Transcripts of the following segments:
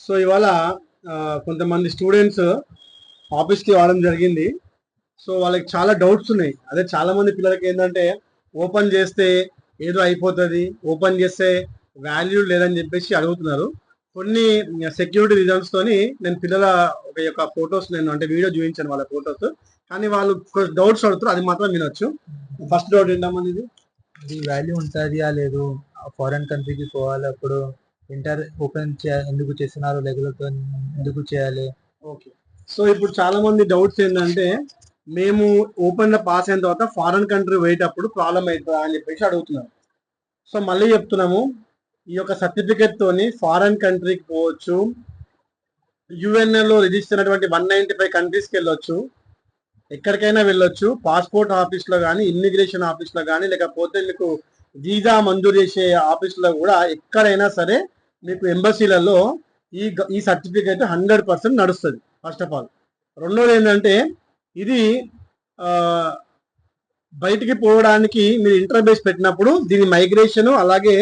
So ఇవాళ కొంతమంది students ఆఫీస్కి రావడం జరిగింది. సో వాళ్ళకి చాలా డౌట్స్ ఉన్నాయి. అదే చాలా మంది పిల్లలకి ఏంటంటే ఓపెన్ చేస్తే ఏదో అయిపోతుంది, ఓపెన్ చేస్తే వాల్యూ లేదని చెప్పేసి అడుగుతున్నారు. కొన్ని సెక్యూరిటీ రీజన్స్ తోని నేను పిల్లల ఒక యొక్క ఫొటోస్ నేను అంటే వీడియో చూపించాను వాళ్ళ ఫొటోస్. కానీ వాళ్ళు డౌట్స్ అడుగుతారు, అది మాత్రం వినొచ్చు. ఫస్ట్ డౌట్ ఏంటమ్మా ఇది? ఇది వాల్యూ ఉంటుందా లేదు, ఫారెన్ కంట్రీకి పోవాలి అప్పుడు ఇంటర్ ఓపెన్ ఎందుకు చేస్తున్నారు, రెగ్యులర్ ఎందుకు చేయాలి? ఓకే. సో ఇప్పుడు చాలా మంది డౌట్స్ ఏంటంటే మేము ఓపెన్ లో పాస్ అయిన తర్వాత ఫారెన్ కంట్రీ పోయేటప్పుడు ప్రాబ్లం అవుతుందా అని చెప్పేసి అడుగుతున్నారు. సో మళ్ళీ చెప్తున్నాము, ఈ యొక్క సర్టిఫికెట్ తోని ఫారెన్ కంట్రీకి పోవచ్చు, యుఎన్ఏలో రిజిస్టర్ అయినటువంటి 195 కంట్రీస్కి వెళ్ళొచ్చు, ఎక్కడికైనా వెళ్ళొచ్చు. పాస్పోర్ట్ ఆఫీస్లో కానీ, ఇమ్మిగ్రేషన్ ఆఫీస్లో కానీ, లేకపోతే మీకు వీసా మంజూరు చేసే ఆఫీస్లో కూడా ఎక్కడైనా సరే మీకు ఎంబసీలలో ఈ సర్టిఫికేట్ 100% నడుస్తుంది. First of all. రెండోది ఏంటంటే ఇది బయటికి పోవడానికి మీరు ఇంటర్ బేస్ పెట్టినప్పుడు దీని మైగ్రేషన్ అలాగే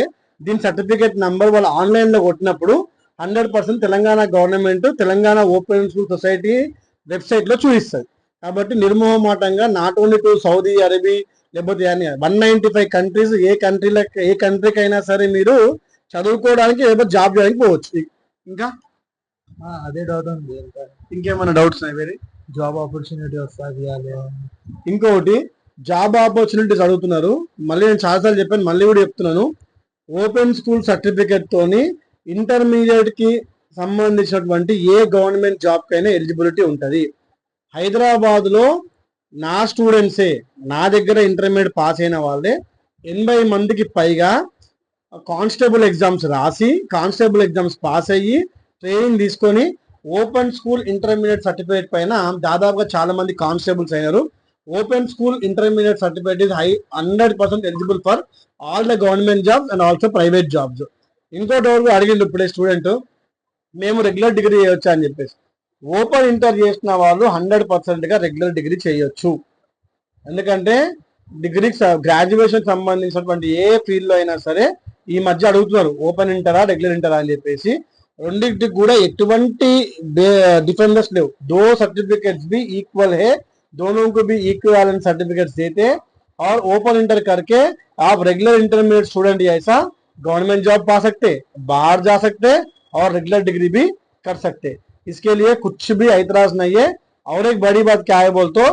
దీని సర్టిఫికేట్ నంబర్ వాళ్ళు ఆన్లైన్లో కొట్టినప్పుడు 100% Telangana government, Telangana open school society వెబ్సైట్లో చూపిస్తుంది. కాబట్టి నిర్మోహమాటంగా not only to Saudi Arabia లేకపోతే 195 కంట్రీస్ ఏ కంట్రీకి అయినా సరే మీరు చదువుకోవడానికి లేకపోతే జాబ్ చేయడానికి పోవచ్చు. ఇంకా అదే డౌట్ ఉంది. ఇంకేమైనా డౌట్స్ ఉన్నాయి? వేరే జాబ్ ఆపర్చునిటీ వస్తుంది. ఇంకొకటి జాబ్ ఆపర్చునిటీస్ అడుగుతున్నారు. మళ్ళీ నేను చాలాసార్లు చెప్పాను, మళ్ళీ కూడా చెప్తున్నాను. ఓపెన్ స్కూల్ సర్టిఫికేట్ తోని ఇంటర్మీడియట్ కి సంబంధించినటువంటి ఏ గవర్నమెంట్ జాబ్ కైనా ఎలిజిబిలిటీ ఉంటుంది. హైదరాబాద్ లో నా స్టూడెంట్సే, నా దగ్గర ఇంటర్మీడియట్ పాస్ అయిన వాళ్ళే 80 మందికి పైగా కానిస్టేబుల్ ఎగ్జామ్స్ రాసి, కానిస్టేబుల్ ఎగ్జామ్స్ పాస్ అయ్యి ట్రైనింగ్ తీసుకొని ఓపెన్ స్కూల్ ఇంటర్మీడియట్ సర్టిఫికేట్ పైన దాదాపుగా చాలా మంది కానిస్టేబుల్స్ అయినారు. Open school intermediate certificate is 100% eligible for all the government jobs and also private jobs. ఇంకోటి వరకు అడిగింది ఇప్పుడే స్టూడెంట్, మేము రెగ్యులర్ డిగ్రీ చేయొచ్చా అని చెప్పేసి. ఓపెన్ ఇంటర్ చేసిన వాళ్ళు 100%గా రెగ్యులర్ డిగ్రీ చేయొచ్చు. ఎందుకంటే డిగ్రీకి గ్రాడ్యుయేషన్ సంబంధించినటువంటి ఏ ఫీల్డ్లో అయినా సరే ఈ మధ్య అడుగుతున్నారు ఓపెన్ ఇంటరా రెగ్యులర్ ఇంటరా అని చెప్పేసి. రెండింటికి కూడా ఎటువంటి డిఫరెన్సెస్ లేవు. దో सर्टिफिकेट्स भी इक्वल है, दोनों को भी इक्विवेलेंट सर्टिफिकेट्स देते हैं. और ओपन इंटर करके आप रेगुलर इंटरमीडिएट स्टूडेंट ऐसा गवर्नमेंट जॉब पा सकते, बाहर जा सकते और रेगुलर डिग्री भी कर सकते. इसके लिए कुछ भी ऐतराज नहीं है. और एक बड़ी बात क्या है बोल तो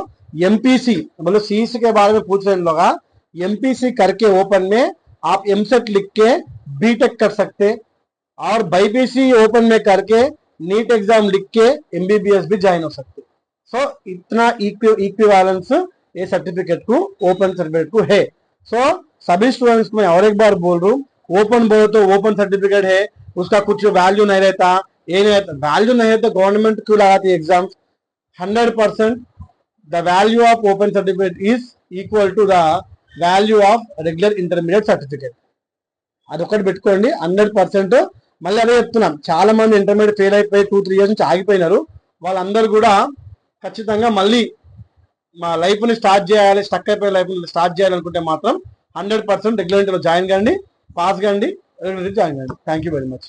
एमपीसी मतलब सीईसी के बारे में पूछ रहे लोग. एमपीसी करके ओपन में आप एमसेट लिख के बीटेक कर सकते और बाईपीसी ओपन में करके नीट एग्जाम लिख के एमबीबीएस भी ज्वाइन हो सकते. सो इतना इक्विवेलेंस ये सर्टिफिकेट को ओपन सर्टिफिकेट को है. सो सभी स्टूडेंट्स को मैं और एक बार बोल रहा हूँ, ओपन बोलो तो ओपन सर्टिफिकेट है, उसका कुछ वैल्यू नहीं रहता. ये नहीं रहता, वैल्यू नहीं है तो गवर्नमेंट क्यों लगाती है exams? 100% the value of open certificate is equal to the value of regular intermediate certificate. అదొకటి పెట్టుకోండి. 100%. మళ్ళీ అదే చెప్తున్నాం, చాలా మంది ఇంటర్మీడియట్ ఫెయిల్ అయిపోయి 2-3 ఇయర్స్ నుంచి ఆగిపోయినారు. వాళ్ళందరూ కూడా ఖచ్చితంగా మళ్ళీ మా లైఫ్ని స్టార్ట్ చేయాలి, స్టక్ అయిపోయే లైఫ్ని స్టార్ట్ చేయాలనుకుంటే మాత్రం 100% రెగ్యులర్ ఇంటర్లో జాయిన్ కండి, పాస్ కండి, రెగ్యులర్ జాయిన్ కండి. Thank you very much.